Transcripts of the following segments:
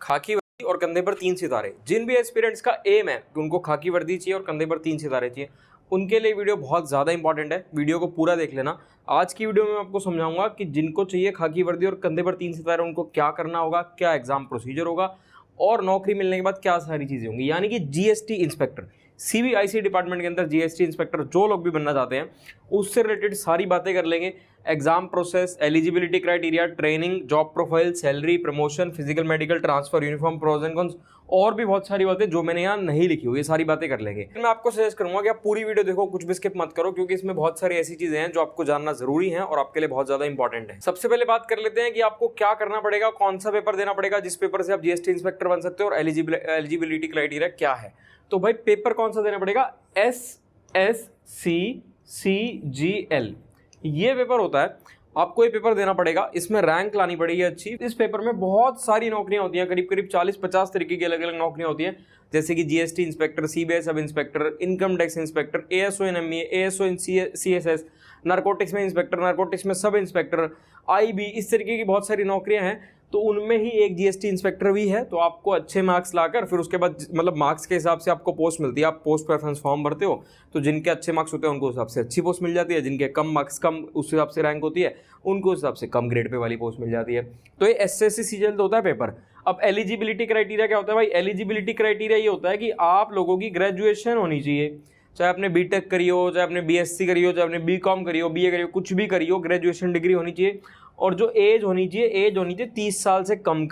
खाकी वर्दी और कंधे पर 3 सितारे। जिन भी एस्पिरेंट्स का एम है कि उनको खाकी वर्दी चाहिए और कंधे पर 3 सितारे चाहिए, उनके लिए वीडियो बहुत ज़्यादा इंपॉर्टेंट है। वीडियो को पूरा देख लेना। आज की वीडियो में मैं आपको समझाऊंगा कि जिनको चाहिए खाकी वर्दी और कंधे पर 3 सितारे, उनको क्या करना होगा, क्या एग्जाम प्रोसीजर होगा और नौकरी मिलने के बाद क्या सारी चीज़ें होंगी। यानी कि जीएसटी इंस्पेक्टर, सीबीआईसी डिपार्टमेंट के अंदर जीएसटी इंस्पेक्टर जो लोग भी बनना चाहते हैं, उससे रिलेटेड सारी बातें कर लेंगे। Exam process, eligibility criteria, training, job profile, salary, promotion, physical medical, transfer, uniform, pros and cons और भी बहुत सारी बातें जो मैंने यहाँ नहीं लिखी हुई, ये सारी बातें कर लेंगे। मैं आपको सजेस्ट करूंगा कि आप पूरी वीडियो देखो, कुछ भी स्किप मत करो, क्योंकि इसमें बहुत सारी ऐसी चीजें हैं जो आपको जानना जरूरी है और आपके लिए बहुत ज्यादा इंपॉर्टेंट है। सबसे पहले बात कर लेते हैं कि आपको क्या करना पड़ेगा, कौन सा पेपर देना पड़ेगा जिस पेपर से आप जीएसटी इंस्पेक्टर बन सकते हो और एलिजिबिलिटी क्राइटेरिया क्या है। तो भाई पेपर कौन सा देना पड़ेगा? SSC-CGL ये पेपर होता है, आपको ये पेपर देना पड़ेगा। इसमें रैंक लानी पड़ेगी अच्छी। इस पेपर में बहुत सारी नौकरियां होती हैं, करीब करीब 40-50 तरीके की अलग अलग नौकरियां होती हैं, जैसे कि GST inspector, CBI sub inspector, income tax inspector, ASO in MEA, ASO in CSS, narcotics में इंस्पेक्टर, नारकोटिक्स में सब इंस्पेक्टर, आईबी, इस तरीके की बहुत सारी नौकरियां हैं। तो उनमें ही एक जीएसटी इंस्पेक्टर भी है। तो आपको अच्छे मार्क्स लाकर फिर उसके बाद मतलब मार्क्स के हिसाब से आपको पोस्ट मिलती है। आप पोस्ट प्रेफरेंस फॉर्म भरते हो, तो जिनके अच्छे मार्क्स होते हैं उनको उस हिसाब से अच्छी पोस्ट मिल जाती है, जिनके कम मार्क्स, कम उस हिसाब से रैंक होती है, उनको उस हिसाब से कम ग्रेड पे वाली पोस्ट मिल जाती है। तो ये SSC-CGL तो होता है पेपर। अब एलिजिबिलिटी क्राइटेरिया क्या होता है भाई? एलिजिबिलिटी क्राइटेरिया ये होता है कि आप लोगों की ग्रेजुएशन होनी चाहिए, चाहे आपने बीटेक करी हो, चाहे आपने बीएससी करी हो, चाहे आपने बीकॉम करी हो, बीए करी हो, कुछ भी करी हो, ग्रेजुएशन डिग्री होनी चाहिए। और जो एज होनी चाहिए 30 साल से कम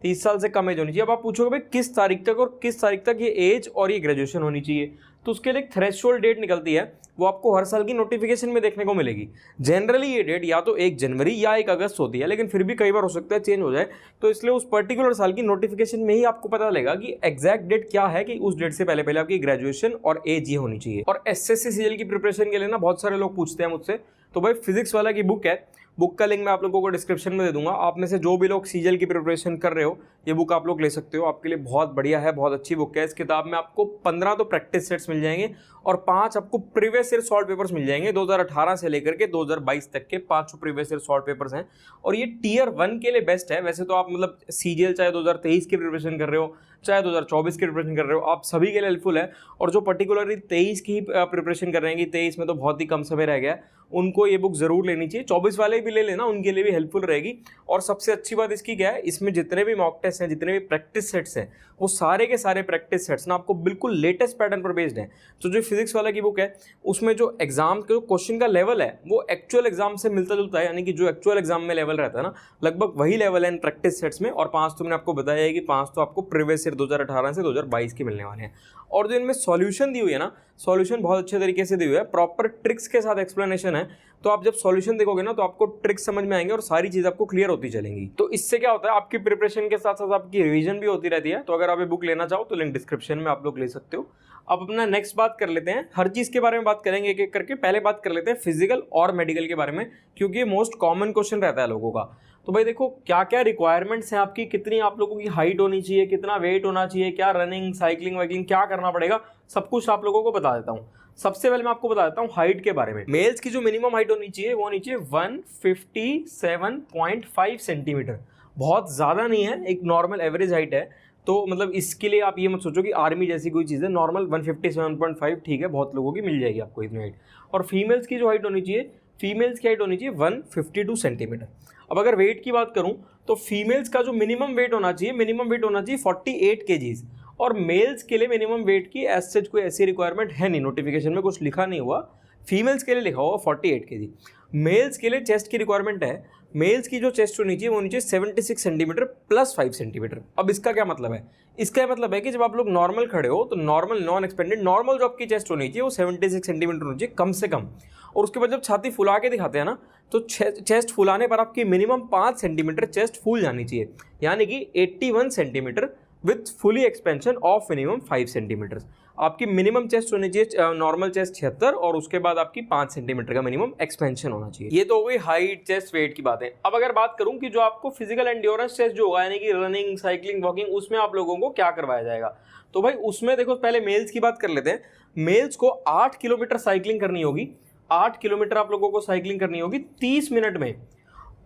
30 साल से कम एज होनी चाहिए। अब आप पूछोगे भाई किस तारीख तक और किस तारीख तक ये एज और ये ग्रेजुएशन होनी चाहिए, तो उसके लिए एक थ्रेशोल्ड डेट निकलती है, वो आपको हर साल की नोटिफिकेशन में देखने को मिलेगी। जनरली ये डेट या तो 1 जनवरी या 1 अगस्त होती है, लेकिन फिर भी कई बार हो सकता है चेंज हो जाए। तो इसलिए उस पर्टिकुलर साल की नोटिफिकेशन में ही आपको पता लगेगा कि एग्जैक्ट डेट क्या है, कि उस डेट से पहले पहले आपकी ग्रेजुएशन और एज ये होनी चाहिए। और SSC-CGL की प्रिपरेशन के लिए ना बहुत सारे लोग पूछते हैं मुझसे, तो भाई फिजिक्स वाला की बुक है, बुक का लिंक मैं आप लोगों को डिस्क्रिप्शन में दे दूंगा। आप में से जो भी लोग सीजीएल की प्रिपरेशन कर रहे हो, ये बुक आप लोग ले सकते हो, आपके लिए बहुत बढ़िया है, बहुत अच्छी बुक है। इस किताब में आपको 15 तो प्रैक्टिस सेट्स मिल जाएंगे और 5 आपको प्रीवियस ईयर सॉल्व पेपर्स मिल जाएंगे। 2018 से लेकर के 2022 तक के 5 प्रीवियस ईयर सॉल्व पेपर्स हैं और ये टियर 1 के लिए बेस्ट है। वैसे तो आप मतलब सीजीएल चाहे 2023 की प्रिपरेशन कर रहे हो, चाहे 2024 की प्रिपरेशन कर रहे हो, आप सभी के लिए हेल्पफुल है। और जो पर्टिकुलरली 23 की प्रिपरेशन कर रहे हैं कि 23 में तो बहुत ही कम समय रह गया, उनको ये बुक जरूर लेनी चाहिए। 24 वाले भी ले लेना, उनके लिए भी हेल्पफुल रहेगी। और सबसे अच्छी बात इसकी क्या है, इसमें जितने भी मॉक टेस्ट हैं, जितने भी प्रैक्टिस सेट्स हैं, वो सारे के सारे प्रैक्टिस सेट्स ना आपको बिल्कुल लेटेस्ट पैटर्न पर बेस्ड हैं। तो जो फिजिक्स वाला की बुक है, उसमें जो एग्जाम के क्वेश्चन का लेवल है वो एक्चुअल एग्जाम से मिलता जुलता है, यानी कि जो एक्चुअल एग्जाम में लेवल रहता है ना, लगभग वही लेवल है इन प्रैक्टिस सेट्स में। और 5 तो मैंने आपको बताया है कि 5 तो आपको प्रीवियस ईयर 2018 से 2022 के मिलने वाले हैं। और जो इनमें सॉल्यूशन दी हुई है ना, सॉल्यूशन बहुत अच्छे तरीके से दी हुई है, प्रॉपर ट्रिक्स के साथ एक्सप्लेनेशन है। तो आप जब सॉल्यूशन देखोगे ना, तो आपको ट्रिक्स समझ में आएंगे और सारी चीज आपको क्लियर होती चलेंगी। तो इससे क्या होता है, आपकी प्रिपरेशन के साथ साथ आपकी रिवीजन भी होती रहती है। तो अगर आप ये बुक लेना चाहो तो लिंक डिस्क्रिप्शन में आप लोग ले सकते हो। अब अपना नेक्स्ट बात कर लेते हैं, हर चीज के बारे में बात करेंगे एक एक करके। पहले बात कर लेते हैं फिजिकल और मेडिकल के बारे में, क्योंकि ये मोस्ट कॉमन क्वेश्चन रहता है लोगों का। तो भाई देखो क्या क्या रिक्वायरमेंट्स हैं आपकी, कितनी आप लोगों की हाइट होनी चाहिए, कितना वेट होना चाहिए, क्या रनिंग, साइकिलिंग वाइकलिंग क्या करना पड़ेगा, सब कुछ आप लोगों को बता देता हूँ। सबसे पहले मैं आपको बता देता हूँ हाइट के बारे में। मेल्स की जो मिनिमम हाइट होनी चाहिए वो होनी चाहिए 157.5 सेंटीमीटर। बहुत ज़्यादा नहीं है, एक नॉर्मल एवरेज हाइट है। तो मतलब इसके लिए आप ये मत सोचो कि आर्मी जैसी कोई चीज़ है, नॉर्मल 157.5 ठीक है, बहुत लोगों की मिल जाएगी आपको इतनी हाइट। और फीमेल्स की जो हाइट होनी चाहिए, फीमेल्स की हाइट होनी चाहिए 152 सेंटीमीटर। अब अगर वेट की बात करूं तो फीमेल्स का जो मिनिमम वेट होना चाहिए 48 kgs। और मेल्स के लिए मिनिमम वेट की एज सच कोई ऐसी रिक्वायरमेंट है नहीं, नोटिफिकेशन में कुछ लिखा नहीं हुआ। फीमेल्स के लिए लिखा हुआ 48 kg। मेल्स के लिए चेस्ट की रिक्वायरमेंट है, मेल्स की जो चेस्ट होनी चाहिए वो होनी चाहिए 76 सेंटीमीटर प्लस 5 सेंटीमीटर। अब इसका क्या मतलब है? इसका मतलब है कि जब आप लोग नॉर्मल खड़े हो तो नॉर्मल नॉन एक्सपेंडेड नॉर्मल जो आपकी चेस्ट होनी चाहिए वो 76 सेंटीमीटर होनी चाहिए कम से कम। और उसके बाद जब छाती फुला के दिखाते हैं ना, तो चेस्ट फुलाने पर आपकी मिनिमम 5 सेंटीमीटर चेस्ट फूल जानी चाहिए, यानी कि 81 centimetre with fully expansion of minimum 5 centimetre. आपकी मिनिमम चेस्ट होनी चाहिए नॉर्मल चेस्ट 76 और उसके बाद आपकी 5 सेंटीमीटर का मिनिमम एक्सपेंशन होना चाहिए। ये तो हो गई हाइट, चेस्ट, वेट की बातें। अब अगर बात करूं कि जो आपको फिजिकल एंड्योरेंस टेस्ट जो होगा, यानी कि रनिंग, साइकिलिंग, वॉकिंग, उसमें आप लोगों को क्या करवाया जाएगा, तो भाई उसमें देखो पहले मेल्स की बात कर लेते हैं। मेल्स को 8 किलोमीटर साइकिलिंग करनी होगी, 8 किलोमीटर आप लोगों को साइकिलिंग करनी होगी 30 मिनट में,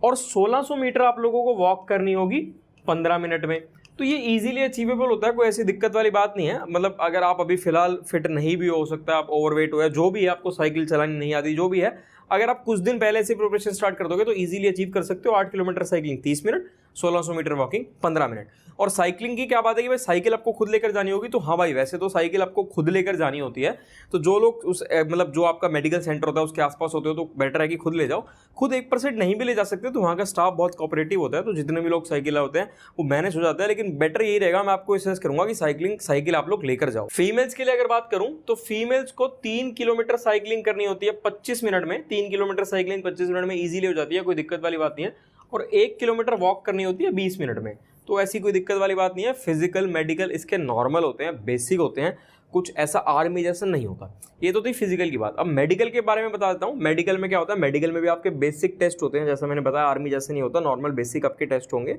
और 1600 मीटर आप लोगों को वॉक करनी होगी 15 मिनट में। तो ये इजीली अचीवेबल होता है, कोई ऐसी दिक्कत वाली बात नहीं है। मतलब अगर आप अभी फिलहाल फिट नहीं भी हो सकता, आप ओवरवेट हो या जो भी है, आपको साइकिल चलानी नहीं आती, जो भी है, अगर आप कुछ दिन पहले से प्रिपरेशन स्टार्ट कर दोगे तो इजीली अचीव कर सकते हो। 8 kilometre cycling 30 minute, 1600 metre walking 15 minute. और साइकिलिंग की क्या बात है कि भाई साइकिल आपको खुद लेकर जानी होगी, तो हाँ भाई वैसे तो साइकिल आपको खुद लेकर जानी होती है। तो जो लोग उस मतलब जो आपका मेडिकल सेंटर होता है उसके आसपास होते हो तो बेटर है कि खुद ले जाओ। खुद 1% नहीं भी ले जा सकते तो वहाँ का स्टाफ बहुत कोऑपरेटिव होता है, तो जितने भी लोग साइकिल होते हैं वो मैनेज हो जाता है। लेकिन बेटर यही रहेगा, मैं आपको सजेस्ट करूंगा कि साइकिल आप लोग लेकर जाओ। फीमेल्स के लिए अगर बात करूं तो फीमेल्स को 3 किलोमीटर साइकिलिंग करनी होती है 25 मिनट में। 3 किलोमीटर साइकिलिंग 25 मिनट में इजीली हो जाती है, कोई दिक्कत वाली बात नहीं है। और 1 किलोमीटर वॉक करनी होती है 20 मिनट में, तो ऐसी कोई दिक्कत वाली बात नहीं है। फिजिकल मेडिकल इसके नॉर्मल होते हैं, बेसिक होते हैं, कुछ ऐसा आर्मी जैसा नहीं होता। ये तो थी फिजिकल की बात। अब मेडिकल के बारे में बता देता हूँ। मेडिकल में क्या होता है, मेडिकल में भी आपके बेसिक टेस्ट होते हैं, जैसा मैंने बताया आर्मी जैसे नहीं होता, नॉर्मल बेसिक आपके टेस्ट होंगे।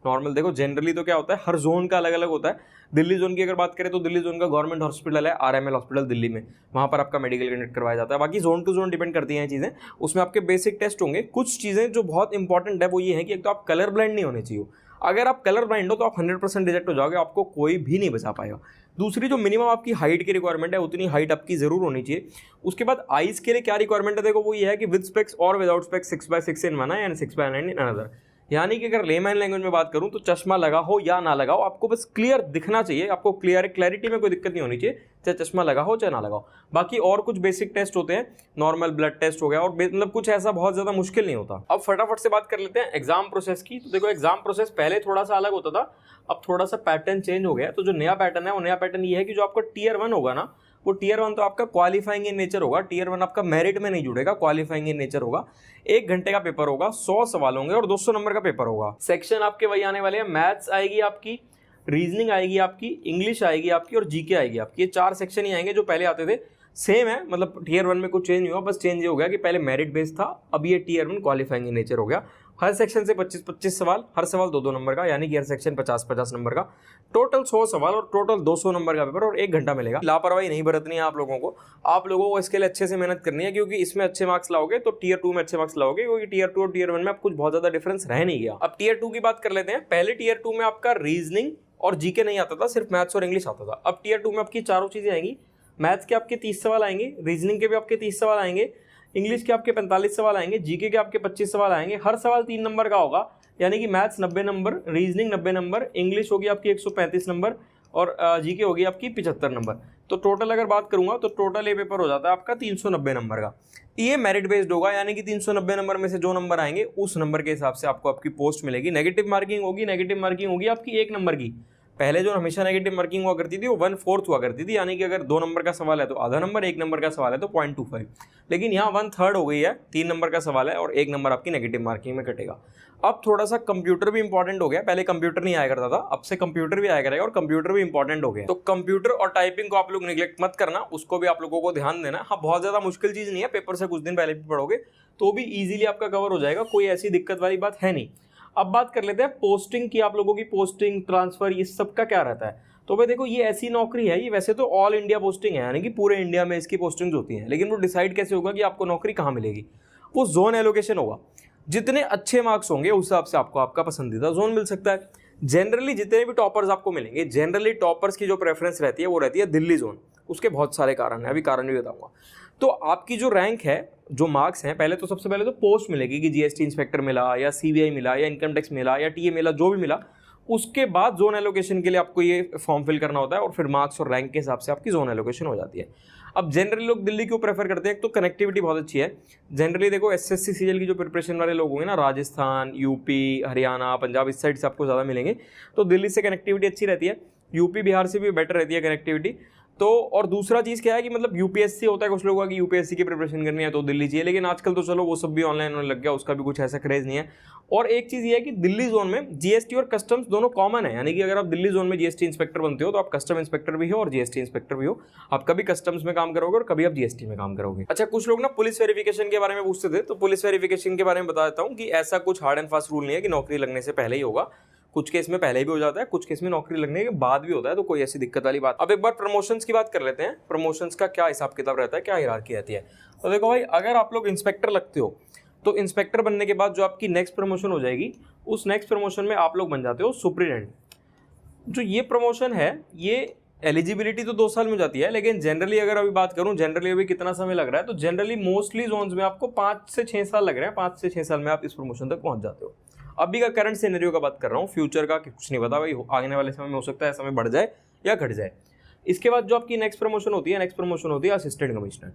नॉर्मल देखो जनरली तो क्या होता है, हर जोन का अलग अलग होता है। दिल्ली जोन की अगर बात करें तो दिल्ली जोन का गवर्नमेंट हॉस्पिटल है RML हॉस्पिटल दिल्ली में, वहाँ पर आपका मेडिकल कंडक्ट करवाया जाता है। बाकी जोन टू जोन डिपेंड करती हैं चीज़ें, उसमें आपके बेसिक टेस्ट होंगे। कुछ चीज़ें जो बहुत इंपॉर्टेंट है वो ये है कि एक तो आप कलर ब्लाइंड नहीं होने चाहिए। अगर आप कलर ब्लाइंड हो तो आप 100% रिजेक्ट हो जाओगे, आपको कोई भी नहीं बचा पाएगा। दूसरी जो मिनिमम आपकी हाइट की रिक्वायरमेंट है उतनी हाइट आपकी जरूर होनी चाहिए। उसके बाद आइज के लिए क्या रिक्वायरमेंट है, देखो वो ये है कि विद स्पेक्स और without specs 6x6 in one and 6x9 in another. यानी कि अगर लेमैन लैंग्वेज में बात करूं तो चश्मा लगा हो या ना लगाओ, आपको बस क्लियर दिखना चाहिए, आपको क्लैरिटी में कोई दिक्कत नहीं होनी चाहिए, चाहे चश्मा लगा हो चाहे ना लगाओ। बाकी और कुछ बेसिक टेस्ट होते हैं, नॉर्मल ब्लड टेस्ट हो गया, और मतलब कुछ ऐसा बहुत ज्यादा मुश्किल नहीं होता। अब फटाफट से बात कर लेते हैं एग्जाम प्रोसेस की। तो देखो एग्जाम प्रोसेस पहले थोड़ा सा अलग होता था, अब थोड़ा सा पैटर्न चेंज हो गया। तो जो नया पैटर्न है वो नया पैटर्न ये है कि जो आपका Tier 1 होगा ना, वो Tier 1 तो आपका क्वालिफाइंग इन नेचर होगा। Tier 1 आपका मेरिट में नहीं जुड़ेगा, क्वालिफाइंग इन नेचर होगा। 1 घंटे का पेपर होगा, 100 सवाल होंगे और 200 नंबर का पेपर होगा। सेक्शन आपके वही आने वाले हैं, मैथ्स आएगी आपकी, रीजनिंग आएगी आपकी, इंग्लिश आएगी आपकी और जीके आएगी आपकी। ये 4 सेक्शन ही आएंगे जो पहले आते थे, सेम है। मतलब Tier 1 में कुछ चेंज नहीं हुआ, बस चेंज ये हो गया कि पहले मेरिट बेस्ड था, अब ये Tier 1 क्वालिफाइंग इन नेचर हो गया। हर सेक्शन से 25-25 सवाल, हर सवाल 2-2 नंबर का, यानी कि हर सेक्शन 50-50 नंबर का, टोटल 100 सवाल और टोटल 200 नंबर का पेपर, और 1 घंटा मिलेगा। लापरवाही नहीं बरतनी है आप लोगों को, आप लोगों को इसके लिए अच्छे से मेहनत करनी है, क्योंकि इसमें अच्छे मार्क्स लाओगे तो Tier 2 में अच्छे मार्क्स लाओगे, क्योंकि Tier 2 और Tier 1 में आप कुछ बहुत ज्यादा डिफरेंस रह नहीं गया। अब Tier 2 की बात कर लेते हैं। पहले Tier 2 में आपका रीजनिंग और जीके नहीं आता था, सिर्फ मैथ्स और इंग्लिश आता था। अब Tier 2 में आपकी चारों चीजें आएंगी। मैथ्स के आपके 30 सवाल आएंगे, रीजनिंग के भी आपके 30 सवाल आएंगे, इंग्लिश के आपके 45 सवाल आएंगे, जीके के आपके 25 सवाल आएंगे। हर सवाल 3 नंबर का होगा, यानी कि maths 90 number, reasoning 90 number, English होगी आपकी 135 नंबर और जीके होगी आपकी 75 नंबर। तो टोटल अगर बात करूंगा तो टोटल ये पेपर हो जाता है आपका 390 नंबर का। ये मेरिट बेस्ड होगा, यानी कि 390 नंबर में से जो नंबर आएंगे उस नंबर के हिसाब से आपको आपकी पोस्ट मिलेगी। नेगेटिव मार्किंग होगी आपकी 1 नंबर की। पहले जो हमेशा नेगेटिव मार्किंग हुआ करती थी वो 1/4 हुआ करती थी, यानी कि अगर 2 नंबर का सवाल है तो आधा नंबर, 1 नंबर का सवाल है तो 0.25। लेकिन यहाँ 1/3 हो गई है, 3 नंबर का सवाल है और 1 नंबर आपकी नेगेटिव मार्किंग में कटेगा। अब थोड़ा सा कंप्यूटर भी इंपॉर्टेंट हो गया, पहले कंप्यूटर नहीं आया करता था, अब से कंप्यूटर भी आया करेगा और कंप्यूटर भी इंपॉर्टेंट हो गया। तो कंप्यूटर और टाइपिंग को आप लोग निगलेक्ट मत करना, उसको भी आप लोगों को ध्यान देना। हाँ, बहुत ज्यादा मुश्किल चीज नहीं है, पेपर से कुछ दिन पहले भी पढ़ोगे तो भी इजीली आपका कवर हो जाएगा, कोई ऐसी दिक्कत वाली बात है नहीं। अब बात कर लेते हैं पोस्टिंग की। आप लोगों की पोस्टिंग, ट्रांसफर, ये सब का क्या रहता है। तो भाई देखो, ये ऐसी नौकरी है, ये वैसे तो ऑल इंडिया पोस्टिंग है, यानी कि पूरे इंडिया में इसकी पोस्टिंग्स होती हैं, लेकिन वो डिसाइड कैसे होगा कि आपको नौकरी कहाँ मिलेगी। वो जोन एलोकेशन होगा, जितने अच्छे मार्क्स होंगे उस हिसाब से आपको आपका पसंदीदा जोन मिल सकता है। जनरली जितने भी टॉपर्स आपको मिलेंगे, जनरली टॉपर्स की जो प्रेफरेंस रहती है वो रहती है दिल्ली जोन। उसके बहुत सारे कारण हैं, अभी कारण भी बताऊंगा। तो आपकी जो रैंक है, जो मार्क्स हैं, पहले तो सबसे पहले तो पोस्ट मिलेगी कि GST इंस्पेक्टर मिला या CBI मिला या इनकम टैक्स मिला या TA मिला, जो भी मिला। उसके बाद जोन एलोकेशन के लिए आपको ये फॉर्म फिल करना होता है और फिर मार्क्स और रैंक के हिसाब से आपकी जोन एलोकेशन हो जाती है। अब जनरली लोग दिल्ली क्यों प्रेफर करते हैं, एक तो कनेक्टिविटी बहुत अच्छी है। जनरली देखो SSC CGL की जो प्रिपरेशन वाले लोग होंगे ना, राजस्थान, UP, हरियाणा, पंजाब, इस साइड से आपको ज़्यादा मिलेंगे, तो दिल्ली से कनेक्टिविटी अच्छी रहती है। UP, बिहार से भी बेटर रहती है कनेक्टिविटी। तो और दूसरा चीज़ क्या है कि मतलब UPSC होता है, कुछ लोगों का कि UPSC की प्रिपरेशन करनी है तो दिल्ली चाहिए, लेकिन आजकल तो चलो वो सब भी ऑनलाइन होने लग गया, उसका भी कुछ ऐसा क्रेज नहीं है। और एक चीज़ ये है कि दिल्ली जोन में GST और कस्टम्स दोनों कॉमन है, यानी कि अगर आप दिल्ली जोन में GST इंस्पेक्टर बनते हो तो आप कस्टम इंस्पेक्टर भी हो और GST इंस्पेक्टर भी हो। आप कभी कस्टम्स में काम करोगे और कभी आप GST में काम करोगे। अच्छा, कुछ लोग ना पुलिस वेरिफिकेशन के बारे में पूछते थे, तो पुलिस वेरिफिकेशन के बारे में बता देता हूँ कि ऐसा कुछ हार्ड एंड फास्ट रूल नहीं है कि नौकरी लगने से पहले ही होगा। कुछ केस में पहले भी हो जाता है, कुछ केस में नौकरी लगने के बाद भी होता है, तो कोई ऐसी दिक्कत वाली बात। अब एक बार प्रमोशंस की बात कर लेते हैं। प्रमोशंस का क्या हिसाब किताब रहता है, क्या हायरार्की रहती है। तो देखो भाई, अगर आप लोग इंस्पेक्टर लगते हो तो इंस्पेक्टर बनने के बाद जो आपकी नेक्स्ट प्रमोशन हो जाएगी, उस नेक्स्ट प्रमोशन में आप लोग बन जाते हो सुप्रीडेंट। जो ये प्रमोशन है ये एलिजिबिलिटी तो 2 साल में हो जाती है, लेकिन जनरली अगर अभी बात करूं जनरली अभी कितना समय लग रहा है, तो जनरली मोस्टली जोन्स में आपको 5 से 6 साल लग रहे हैं। 5 से 6 साल में आप इस प्रमोशन तक पहुंच जाते हो। अभी का करंट सिनेरियो का बात कर रहा हूँ, फ्यूचर का कुछ नहीं पता भाई, आने वाले समय में हो सकता है समय बढ़ जाए या घट जाए। इसके बाद जो आपकी नेक्स्ट प्रमोशन होती है असिस्टेंट कमिश्नर।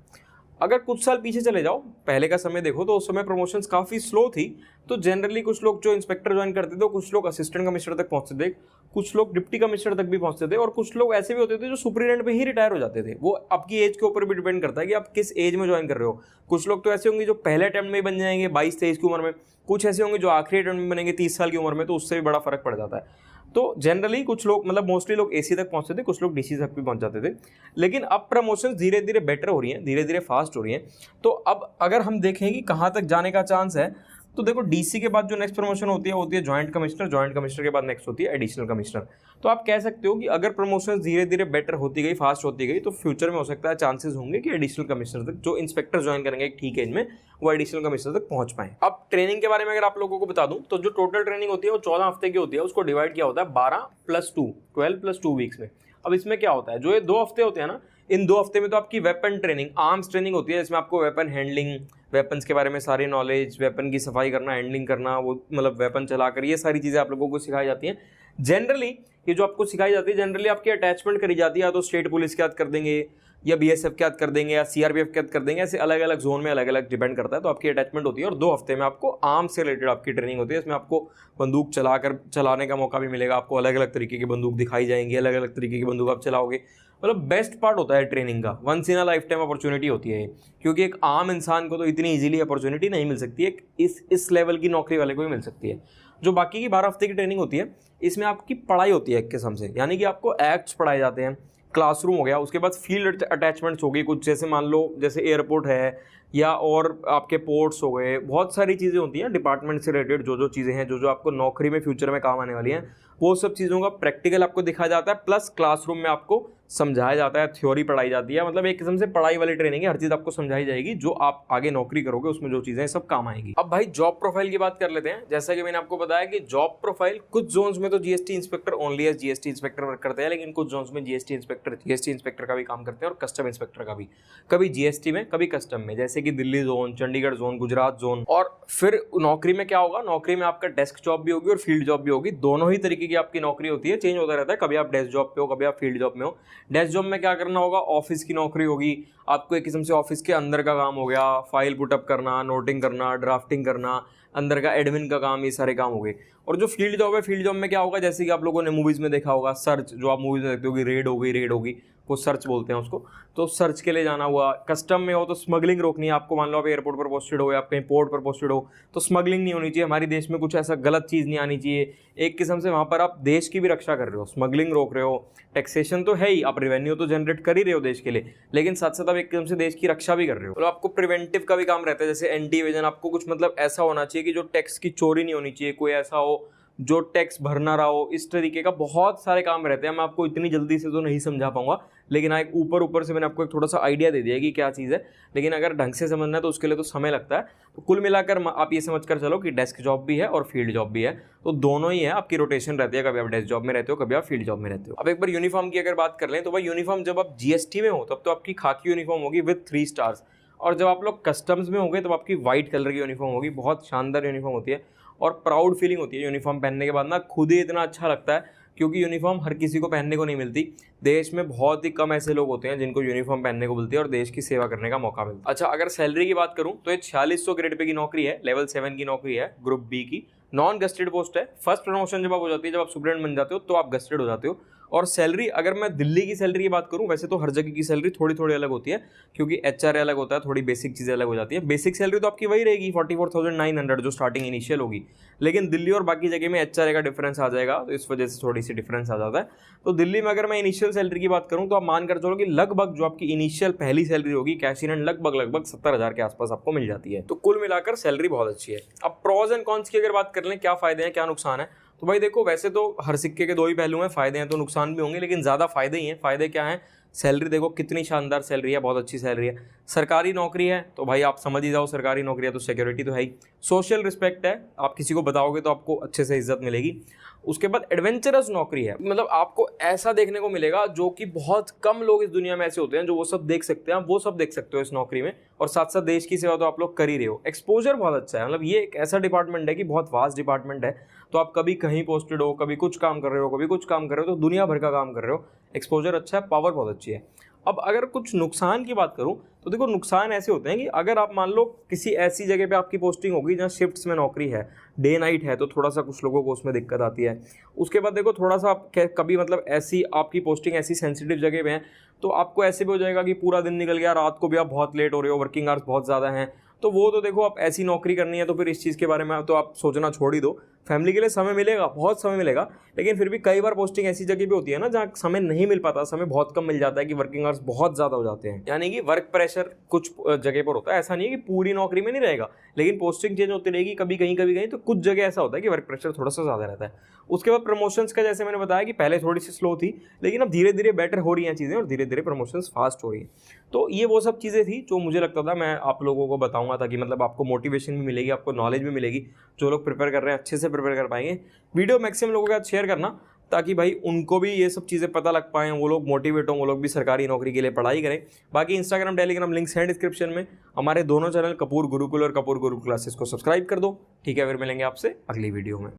अगर कुछ साल पीछे चले जाओ, पहले का समय देखो तो उस समय प्रमोशंस काफ़ी स्लो थी, तो जनरली कुछ लोग जो इंस्पेक्टर ज्वाइन करते थे कुछ लोग असिस्टेंट कमिश्नर तक पहुंचते थे, कुछ लोग डिप्टी कमिश्नर तक भी पहुंचते थे, और कुछ लोग ऐसे भी होते थे जो सुपरिटेंडेंट पे ही रिटायर हो जाते थे। वो आपकी एज के ऊपर भी डिपेंड करता है कि आप किस एज में ज्वाइन कर रहे हो। कुछ लोग तो ऐसे होंगे जो पहले अटेम्प्ट में ही बन जाएंगे 22-23 की उम्र में, कुछ ऐसे होंगे जो आखिरी अटेम्प्ट में बनेंगे 30 साल की उम्र में, तो उससे भी बड़ा फर्क पड़ जाता है। तो जनरली कुछ लोग मतलब मोस्टली लोग एसी तक पहुंचते थे, कुछ लोग डीसी तक भी पहुंच जाते थे। लेकिन अब प्रमोशंस धीरे धीरे बेटर हो रही हैं, धीरे धीरे फास्ट हो रही हैं। तो अब अगर हम देखें कि कहाँ तक जाने का चांस है, तो देखो डीसी के बाद जो नेक्स्ट प्रमोशन होती है जॉइंट कमिश्नर, जॉइंट कमिश्नर के बाद नेक्स्ट होती है एडिशनल कमिश्नर। तो आप कह सकते हो कि अगर प्रमोशन धीरे धीरे बेटर होती गई, फास्ट होती गई, तो फ्यूचर में हो सकता है चांसेस होंगे कि एडिशनल कमिश्नर तक जो इंस्पेक्टर ज्वाइन करेंगे एक ठीक एज में, वो एडिशनल कमिश्नर तक पहुंच पाए। अब ट्रेनिंग के बारे में अगर आप लोगों को बता दूं, तो जो टोटल ट्रेनिंग होती है वो 14 हफ्ते की होती है, उसको डिवाइड किया होता है 12+2 वीक्स में। अब इसमें क्या होता है, जो ये 2 हफ्ते होते हैं ना, इन 2 हफ्ते में तो आपकी वेपन ट्रेनिंग, आर्म्स ट्रेनिंग होती है, जिसमें आपको वेपन हैंडलिंग, वेपन्स के बारे में सारी नॉलेज, वेपन की सफाई करना, हैंडलिंग करना, वो मतलब वेपन चलाकर, ये सारी चीज़ें आप लोगों को सिखाई जाती हैं। जनरली ये जो आपको सिखाई जाती है, जनरली आपकी अटैचमेंट करी जाती है, या तो स्टेट पुलिस के याद कर देंगे, या बीएसएफ के याद कर देंगे, या सीआरपीएफ के याद कर देंगे, ऐसे अलग अलग जोन में अलग अलग डिपेंड करता है। तो आपकी अटैचमेंट होती है, और 2 हफ्ते में आपको आर्म्स से रिलेटेड आपकी ट्रेनिंग होती है। इसमें आपको बंदूक चलाने का मौका भी मिलेगा, आपको अलग अलग तरीके की बंदूक दिखाई जाएंगी, अलग अलग तरीके की बंदूक आप चलाओगे। मतलब बेस्ट पार्ट होता है ट्रेनिंग का, once in a lifetime opportunity होती है, क्योंकि एक आम इंसान को तो इतनी इजीली अपॉर्चुनिटी नहीं मिल सकती है, इस लेवल की नौकरी वाले को ही मिल सकती है। जो बाकी की 12 हफ्ते की ट्रेनिंग होती है, इसमें आपकी पढ़ाई होती है एक किस्म से, यानी कि आपको एक्ट्स पढ़ाए जाते हैं, क्लासरूम हो गया, उसके बाद फील्ड अटैचमेंट्स हो गई कुछ, जैसे मान लो जैसे एयरपोर्ट है, या और आपके पोर्ट्स हो गए, बहुत सारी चीज़ें होती हैं डिपार्टमेंट से रिलेटेड, जो चीज़ें हैं जो आपको नौकरी में फ्यूचर में काम आने वाली हैं, वो सब चीज़ों का प्रैक्टिकल आपको दिखाया जाता है, प्लस क्लासरूम में आपको समझाया जाता है, थ्योरी पढ़ाई जाती है। मतलब एक किस्म से पढ़ाई वाली ट्रेनिंग है, हर चीज़ आपको समझाई जाएगी, जो आप आगे नौकरी करोगे उसमें जो चीज़ें सब काम आएंगी। अब भाई जॉब प्रोफाइल की बात कर लेते हैं। जैसा कि मैंने आपको बताया कि जॉब प्रोफाइल कुछ जोन्स में तो GST inspector only as GST inspector work करते हैं, लेकिन कुछ जोन्स में जीएसटी इंस्पेक्टर का भी काम करते हैं, और कस्टम इंस्पेक्टर का भी, कभी जीएसटी में कभी कस्टम में, जैसे कि Delhi zone, Chandigarh zone, Gujarat zone. और फिर नौकरी में क्या होगा, नौकरी में आपका डेस्क जॉब भी होगी और फील्ड जॉब भी होगी, दोनों ही तरीके की आपकी नौकरी होती है, चेंज होता रहता है, कभी आप डेस्क जॉब पे हो, कभी आप फील्ड जॉब में हो। डेस्क जॉब में क्या करना होगा, ऑफिस की नौकरी होगी, आपको एक किस्म से ऑफिस के अंदर का काम हो गया, फाइल पुटअप करना, नोटिंग करना, ड्राफ्टिंग करना, अंदर का एडमिन का काम, ये सारे काम हो गए। और जो फील्ड जॉब है, फील्ड जॉब में क्या होगा, जैसे कि आप लोगों ने मूवीज में देखा होगा, सर्च, जो आप मूवीज में देखते हो कि रेड होगी, वो सर्च बोलते हैं उसको, तो सर्च के लिए जाना हुआ। कस्टम में हो तो स्मगलिंग रोकनी है आपको, मान लो आप एयरपोर्ट पर पोस्टेड हो या आप कहीं पोर्ट पर पोस्टेड हो, तो स्मगलिंग नहीं होनी चाहिए, हमारे देश में कुछ ऐसा गलत चीज़ नहीं आनी चाहिए। एक किस्म से वहाँ पर आप देश की भी रक्षा कर रहे हो, स्मगलिंग रोक रहे हो, टैक्सेशन तो है ही, आप रेवेन्यू तो जनरेट कर ही रहे हो देश के लिए, लेकिन साथ साथ आप एक किस्म से देश की रक्षा भी कर रहे हो। तो आपको प्रिवेंटिव का भी काम रहता है, जैसे एंटी इवेजन, आपको कुछ मतलब ऐसा होना चाहिए कि जो टैक्स की चोरी नहीं होनी चाहिए, कोई ऐसा हो जो टैक्स भरना रहा हो, इस तरीके का बहुत सारे काम रहते हैं। मैं आपको इतनी जल्दी से तो नहीं समझा पाऊंगा, लेकिन एक ऊपर से मैंने आपको एक थोड़ा सा आइडिया दे दिया कि क्या चीज़ है, लेकिन अगर ढंग से समझना है तो उसके लिए तो समय लगता है। तो कुल मिलाकर आप ये समझ कर चलो कि डेस्क जॉब भी है और फील्ड जॉब भी है, तो दोनों ही है, आपकी रोटेशन रहती है, कभी आप डेस्क जॉब में रहते हो, कभी आप फील्ड जॉब में रहते हो। अब एक बार यूनिफॉर्म की अगर बात कर लें, तो भाई यूनिफॉर्म जब आप जीएसटी में हो तब तो आपकी खाकी यूनिफॉर्म होगी विद 3 स्टार्स, और जब आप लोग कस्टम्स में होंगे तब आपकी व्हाइट कलर की यूनिफॉर्म होगी। बहुत शानदार यूनिफॉर्म होती है और प्राउड फीलिंग होती है यूनिफॉर्म पहनने के बाद ना, खुद ही इतना अच्छा लगता है, क्योंकि यूनिफॉर्म हर किसी को पहनने को नहीं मिलती। देश में बहुत ही कम ऐसे लोग होते हैं जिनको यूनिफॉर्म पहनने को मिलती है और देश की सेवा करने का मौका मिलता है। अच्छा, अगर सैलरी की बात करूं तो ये 4600 ग्रेड पे की नौकरी है, लेवल 7 की नौकरी है, ग्रुप बी की, नॉन गस्टेड पोस्ट है। फर्स्ट प्रमोशन जब आप हो जाती है, जब आप सुपरिटेंडेंट बन जाते हो तो आप गस्टेड हो जाते हो। और सैलरी, अगर मैं दिल्ली की सैलरी की बात करूं, वैसे तो हर जगह की सैलरी थोड़ी थोड़ी अलग होती है, क्योंकि एचआर अलग होता है, थोड़ी बेसिक चीज़ें अलग हो जाती है। बेसिक सैलरी तो आपकी वही रहेगी 44,900 जो स्टार्टिंग इनिशियल होगी, लेकिन दिल्ली और बाकी जगह में एचआर का डिफरेंस आ जाएगा, तो इस वजह से थोड़ी सी डिफरेंस आ जाता है। तो दिल्ली में अगर मैं इनिशियल सैलरी की बात करूं तो आप मान कर चलो कि लगभग जो आपकी इनिशियल पहली सैलरी होगी कैश इन हैंड, लगभग 70,000 के आसपास आपको मिल जाती है। तो कुल मिलाकर सैलरी बहुत अच्छी है। अब प्रोज एंड कॉन्स की अगर बात कर लें, क्या फायदे हैं क्या नुकसान है, तो भाई देखो, वैसे तो हर सिक्के के 2 ही पहलू हैं, फायदे हैं तो नुकसान भी होंगे, लेकिन ज़्यादा फायदे ही हैं। फायदे क्या हैं, सैलरी देखो कितनी शानदार सैलरी है, बहुत अच्छी सैलरी है। सरकारी नौकरी है तो भाई आप समझ ही जाओ, सरकारी नौकरी है तो सिक्योरिटी तो है ही। सोशल रिस्पेक्ट है, आप किसी को बताओगे तो आपको अच्छे से इज्जत मिलेगी। उसके बाद एडवेंचरस नौकरी है, मतलब आपको ऐसा देखने को मिलेगा जो कि बहुत कम लोग इस दुनिया में ऐसे होते हैं जो वो सब देख सकते हैं, आप वो सब देख सकते हो इस नौकरी में। और साथ साथ देश की सेवा तो आप लोग कर ही रहे हो। एक्सपोजर बहुत अच्छा है, मतलब ये एक ऐसा डिपार्टमेंट है कि बहुत वास्ट डिपार्टमेंट है, तो आप कभी कहीं पोस्टेड हो, कभी कुछ काम कर रहे हो, कभी कुछ काम कर रहे हो, तो दुनिया भर का काम कर रहे हो। एक्सपोजर अच्छा है, पावर बहुत अच्छी है। अब अगर कुछ नुकसान की बात करूं तो देखो नुकसान ऐसे होते हैं कि अगर आप मान लो किसी ऐसी जगह पे आपकी पोस्टिंग होगी जहां शिफ्ट्स में नौकरी है, डे नाइट है, तो थोड़ा सा कुछ लोगों को उसमें दिक्कत आती है। उसके बाद देखो थोड़ा सा आप कभी मतलब ऐसी आपकी पोस्टिंग ऐसी सेंसिटिव जगह पे है तो आपको ऐसे भी हो जाएगा कि पूरा दिन निकल गया, रात को भी आप बहुत लेट हो रहे हो, वर्किंग आवर्स बहुत ज़्यादा हैं, तो वो तो देखो आप ऐसी नौकरी करनी है तो फिर इस चीज़ के बारे में तो आप सोचना छोड़ ही दो। फैमिली के लिए समय मिलेगा, बहुत समय मिलेगा, लेकिन फिर भी कई बार पोस्टिंग ऐसी जगह पे होती है ना जहाँ समय नहीं मिल पाता, समय बहुत कम मिल जाता है कि वर्किंग आवर्स बहुत ज़्यादा हो जाते हैं, यानी कि वर्क प्रेशर कुछ जगह पर होता है। ऐसा नहीं है कि पूरी नौकरी में नहीं रहेगा, लेकिन पोस्टिंग चेंज होती रहेगी कभी कहीं, तो कुछ जगह ऐसा होता है कि वर्क प्रेशर थोड़ा सा ज़्यादा रहता है। उसके बाद प्रमोशंस का जैसे मैंने बताया कि पहले थोड़ी सी स्लो थी, लेकिन अब धीरे धीरे बेटर हो रही हैं चीज़ें और धीरे धीरे प्रमोशंस फास्ट हो रही हैं। तो ये वो सब चीज़ें थी जो मुझे लगता था मैं आप लोगों को बताऊंगा, ताकि मतलब आपको मोटिवेशन भी मिलेगी, आपको नॉलेज भी मिलेगी। जो लोग प्रिपेयर कर रहे हैं अच्छे से प्रिपेयर कर पाएंगे। वीडियो मैक्सिमम लोगों के साथ शेयर करना ताकि भाई उनको भी ये सब चीज़ें पता लग पाएँ, वो लोग मोटिवेट हों, वो लोग भी सरकारी नौकरी के लिए पढ़ाई करें। बाकी इंस्टाग्राम टेलीग्राम लिंक्स हैं डिस्क्रिप्शन में। हमारे दोनों चैनल कपूर गुरुकुल और कपूर गुरुकुल क्लासेस को सब्सक्राइब कर दो। ठीक है, फिर मिलेंगे आपसे अगली वीडियो में।